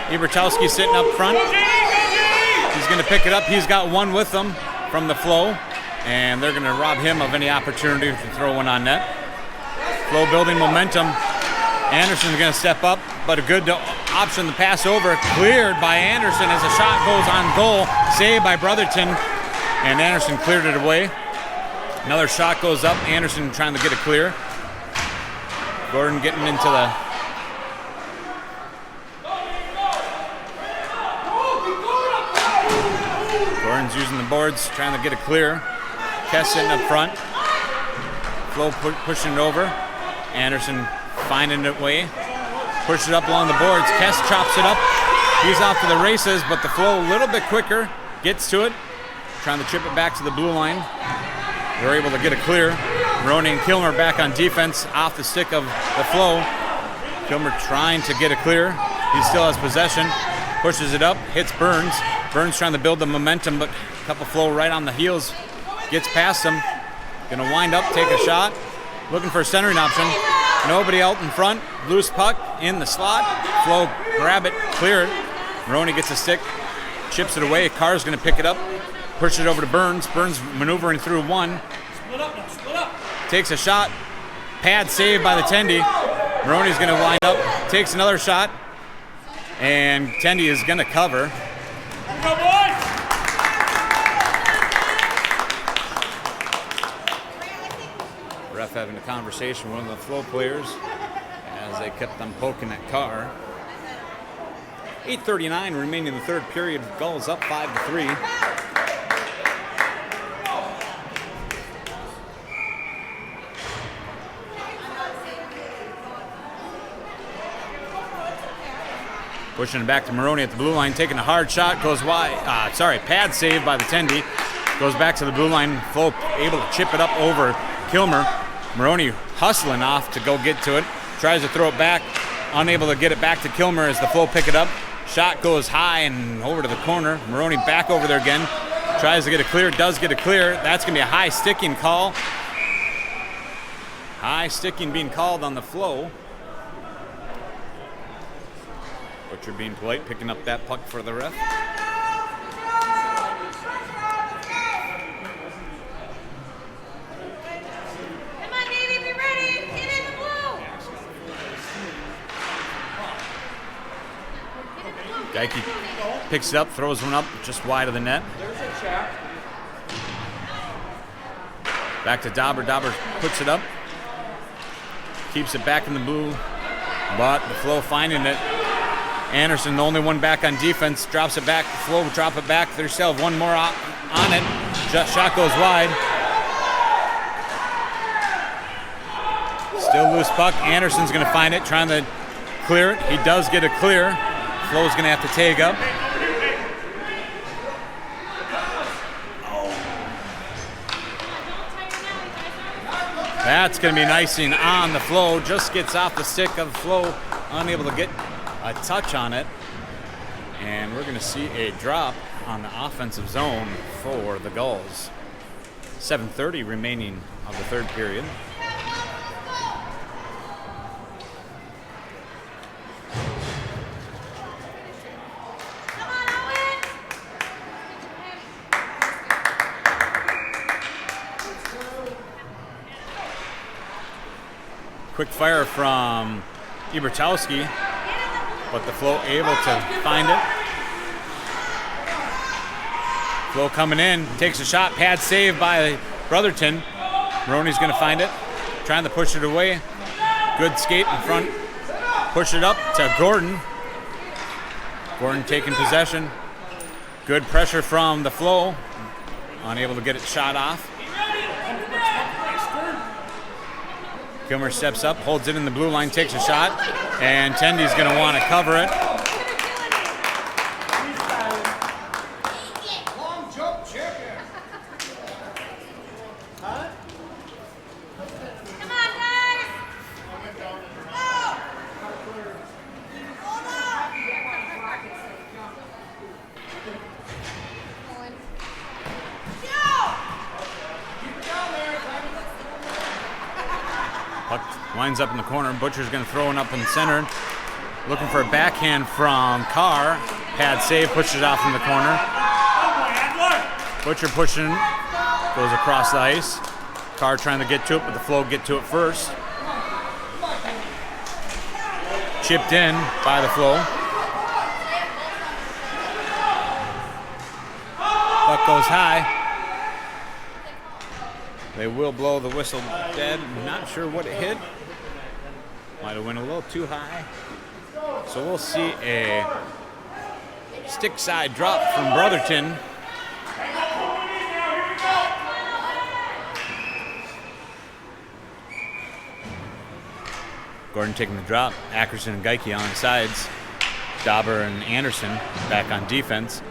Ibertowski sitting up front. He's going to pick it up. He's got one with them from the Flow, and they're going to rob him of any opportunity to throw one on net. Flow building momentum. Anderson's going to step up, but a good option to pass over. Cleared by Anderson as a shot goes on goal. Saved by Brotherton, and Anderson cleared it away. Another shot goes up. Anderson trying to get a clear. Gordon getting into the... Gordon's using the boards, trying to get a clear. Kess sitting up front. Flow pushing it over. Anderson finding it way. Pushes it up along the boards. Kess chops it up. He's off to the races, but the Flow a little bit quicker. Gets to it. Trying to chip it back to the blue line. They're able to get a clear. Maroney and Kilmer back on defense off the stick of the Flow. Kilmer trying to get a clear. He still has possession. Pushes it up. Hits Burns. Burns trying to build the momentum, but a couple Flow right on the heels. Gets past him. Gonna wind up, take a shot. Looking for a centering option. Nobody out in front. Loose puck in the slot. Flow grab it, clear it. Maroney gets a stick, chips it away. Carr's gonna pick it up, push it over to Burns. Burns maneuvering through one. Split up now, split up. Takes a shot. Pad saved by the Tendy. Maroney's gonna wind up, takes another shot, and Tendy is gonna cover. Go, boys! Ref having a conversation with one of the Flow players as they kept on poking at Carr. 8:39 remaining in the third period. Gulls up 5-3. Pushing it back to Maroney at the blue line, taking a hard shot, goes wide. Pad save by the Tendy. Goes back to the blue line. Flow able to chip it up over Kilmer. Maroney hustling off to go get to it. Tries to throw it back, unable to get it back to Kilmer as the Flow pick it up. Shot goes high and over to the corner. Maroney back over there again. Tries to get it clear, does get it clear. That's going to be a high sticking call. High sticking being called on the Flow. Butcher being polite, picking up that puck for the ref. Come on, Davey, be ready. Get in the blue. Geike picks it up, throws one up just wide of the net. Back to Dauber. Dauber puts it up. Keeps it back in the blue. But the Flow finding it. Anderson, the only one back on defense, drops it back. The Flow will drop it back. They still have one more on it. Just shot goes wide. Still loose puck. Anderson's going to find it, trying to clear it. He does get it clear. Flow's going to have to tag up. That's going to be an icing on the Flow. Just gets off the stick of Flow, unable to get a touch on it. And we're going to see a drop on the offensive zone for the Gulls. 7:30 remaining of the third period. Quick fire from Ebertowski, but the Flow able to find it. Flow coming in, takes a shot, pad save by Brotherton. Maroney's going to find it, trying to push it away. Good skate in front, push it up to Gordon. Gordon taking possession. Good pressure from the Flow, unable to get it shot off. Kilmer steps up, holds it in the blue line, takes a shot, and Tendy's going to want to cover it. Long jump, chip. Come on, guys. Puck winds up in the corner. Butcher's going to throw one up in the center. Looking for a backhand from Carr. Pad save, pushes it off in the corner. Butcher pushing, goes across the ice. Carr trying to get to it, but the Flow get to it first. Chipped in by the Flow. Puck goes high. They will blow the whistle dead. Not sure what it hit. Might have went a little too high. So we'll see a stick side drop from Brotherton. Gordon taking the drop. Ackerson and Geike on sides. Dauber and Anderson back on defense.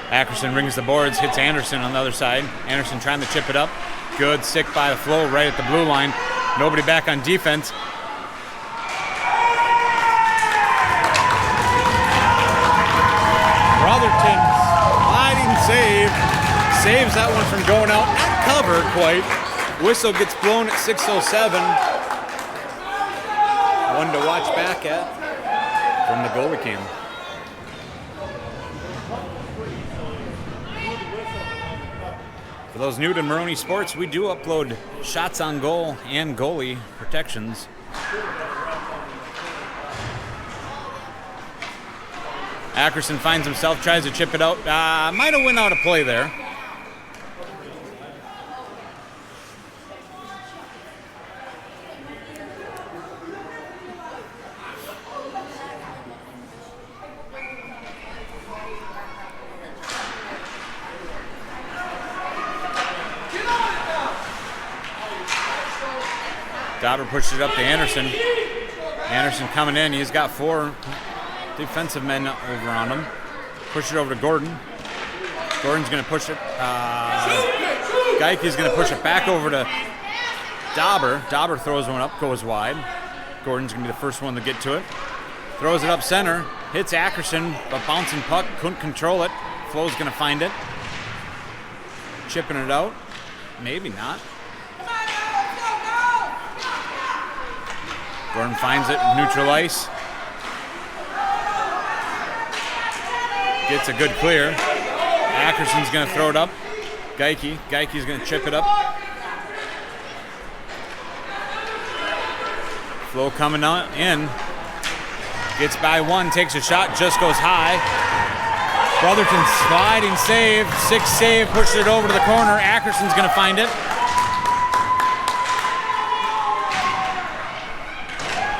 Ackerson rings the boards, hits Anderson on the other side. Anderson trying to chip it up. Good stick by the Flow right at the blue line. Nobody back on defense. Brotherton sliding save. Saves that one from going out. Not covered quite. Whistle gets blown at 6:07. One to watch back at from the goalie cam. For those new to Maroney Sports, we do upload shots on goal and goalie protections. Ackerson finds himself, tries to chip it out. Might have went out of play there. Dauber pushes it up to Anderson. Anderson coming in. He's got 4 defensive men over on him. Push it over to Gordon. Gordon's going to push it. Geike's going to push it back over to Dauber. Dauber throws one up, goes wide. Gordon's going to be the first one to get to it. Throws it up center. Hits Ackerson, but bouncing puck. Couldn't control it. Flo's going to find it. Chipping it out. Maybe not. Gordon finds it, neutral ice. Gets a good clear. Ackerson's going to throw it up. Geike's going to chip it up. Flo coming out in. Gets by 1, takes a shot, just goes high. Brotherton sliding save, 6 save, pushes it over to the corner. Ackerson's going to find it.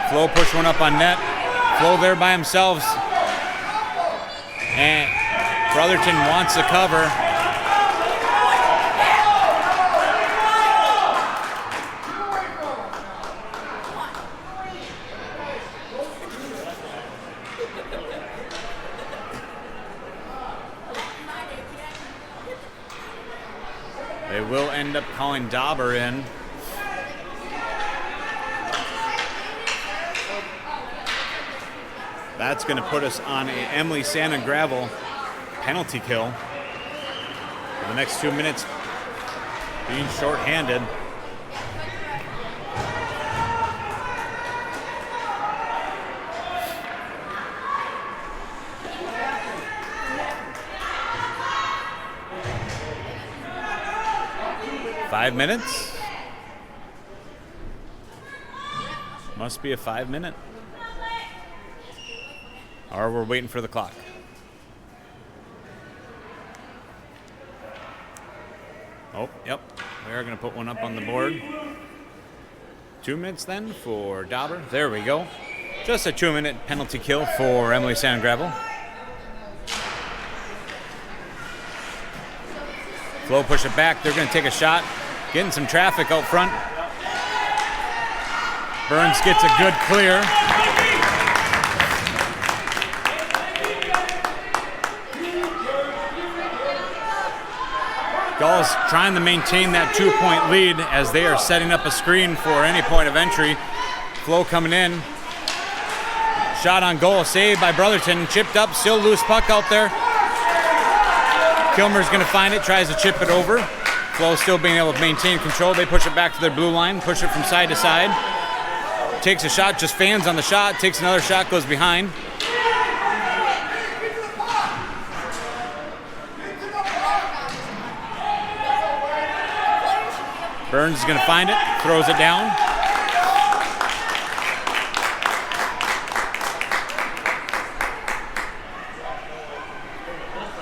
Flo push one up on net. Flo there by himself. And Brotherton wants to cover. They will end up calling Dauber in. That's going to put us on a Emily Sand and Gravel penalty kill. For the next 2 minutes, being shorthanded. Five minutes. Must be a 5-minute. Or we're waiting for the clock. Oh, yep. We are going to put one up on the board. 2 minutes then for Dauber. There we go. Just a 2-minute penalty kill for Emily Sand and Gravel. Flo push it back. They're going to take a shot. Getting some traffic out front. Burns gets a good clear. Gulls trying to maintain that 2-point lead as they are setting up a screen for any point of entry. Flo coming in. Shot on goal, saved by Brotherton. Chipped up, still loose puck out there. Kilmer's going to find it, tries to chip it over. Flo still being able to maintain control. They push it back to their blue line, push it from side to side. Takes a shot, just fans on the shot. Takes another shot, goes behind. Burns is going to find it, throws it down.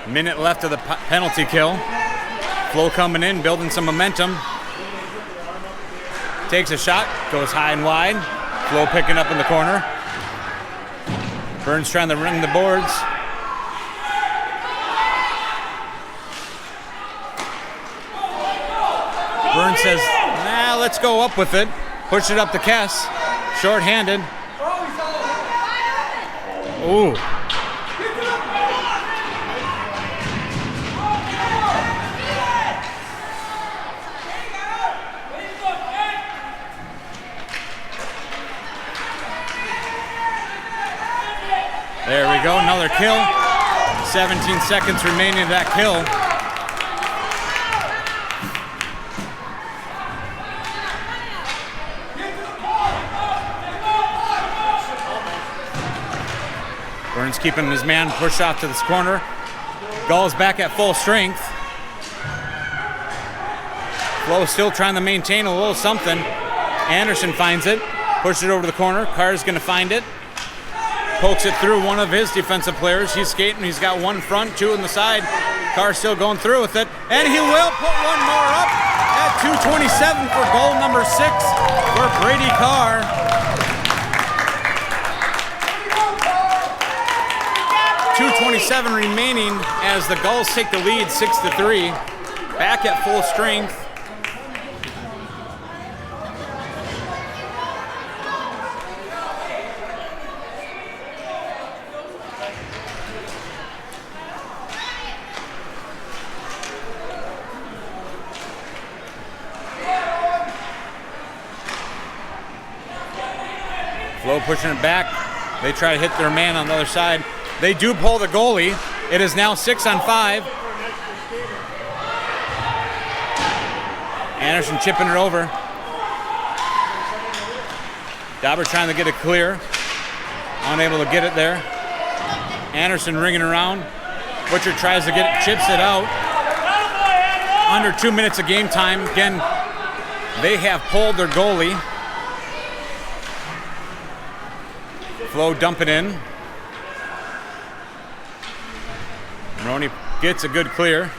Minute left of the penalty kill. Flo coming in, building some momentum. Takes a shot, goes high and wide. Flo picking up in the corner. Burns trying to ring the boards. Burns says, nah, let's go up with it. Push it up to Kess. Short-handed. Ooh. There we go, another kill. 17 seconds remaining of that kill. Burns keeping his man pushed off to this corner. Gulls back at full strength. Flo still trying to maintain a little something. Anderson finds it, pushes it over to the corner. Carr's going to find it. Pokes it through one of his defensive players. He's skating. He's got one front, two on the side. Carr still going through with it. And he will put one more up at 2:27 for goal number 6 for Brady Carr. .227 remaining as the Gulls take the lead 6-3. Back at full strength. Flow pushing it back. They try to hit their man on the other side. They do pull the goalie. It is now 6-on-5. Anderson chipping it over. Dauber trying to get it clear. Unable to get it there. Anderson ringing around. Butcher tries to get it, chips it out. Under 2 minutes of game time. Again, they have pulled their goalie. Flow dump it in. Maroney gets a good clear.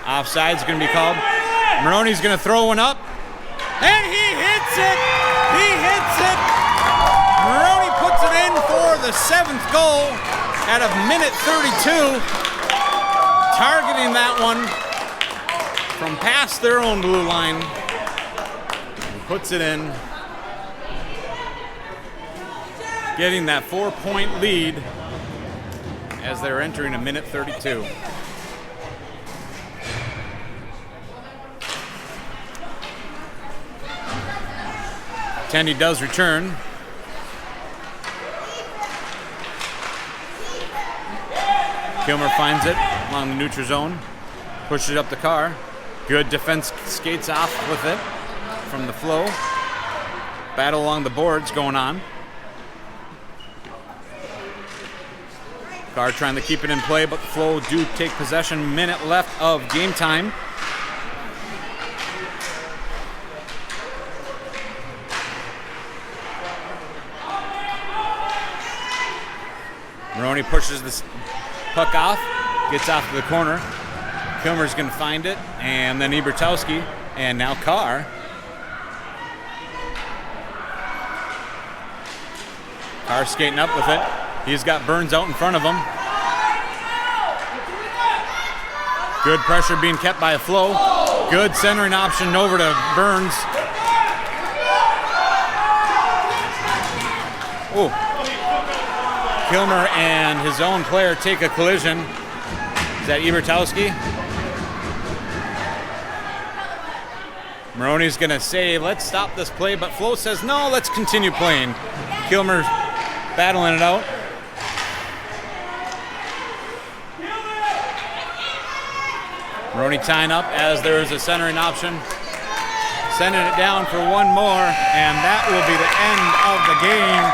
Offside's going to be called. Maroney's going to throw one up. And he hits it! He hits it! Maroney puts it in for the 7th goal out of minute 32. Targeting that one from past their own blue line. And puts it in. Getting that 4-point lead as they're entering a minute 32. Tendy does return. Kilmer finds it along the neutral zone. Pushes it up the car. Good defense, skates off with it from the Flow. Battle along the boards going on. Carr trying to keep it in play, but the Flow do take possession. Minute left of game time. Maroney pushes the puck off, gets off to the corner. Kilmer's going to find it, and then Ebertowski, and now Carr. Carr skating up with it. He's got Burns out in front of him. Good pressure being kept by a Flow. Good centering option over to Burns. Oh. Kilmer and his own player take a collision. Is that Ebertowski? Maroney's going to say, let's stop this play, but Flo says, no, let's continue playing. Kilmer battling it out. Maroney tying up as there is a centering option. Sending it down for one more, and that will be the end of the game.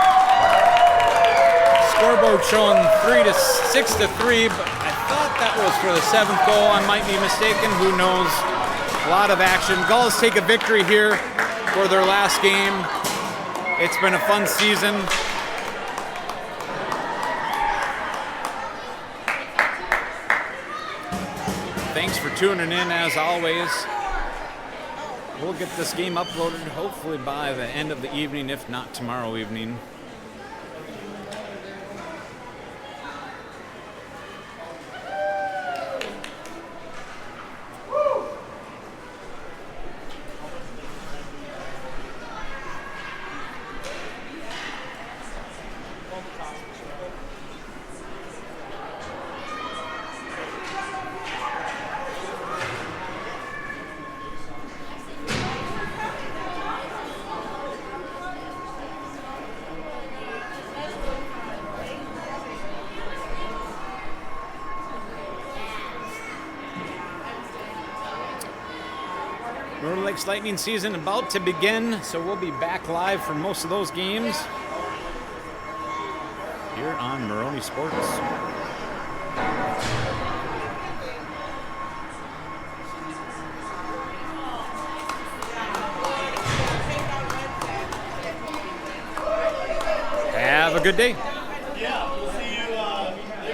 Scoreboard showing 6-3, but I thought that was for the 7th goal. I might be mistaken. Who knows? A lot of action. Gulls take a victory here for their last game. It's been a fun season. Thanks for tuning in as always. We'll get this game uploaded hopefully by the end of the evening, if not tomorrow evening. Northern Lakes Lightning season about to begin, so we'll be back live for most of those games here on Maroney Sports. Have a good day. Yeah.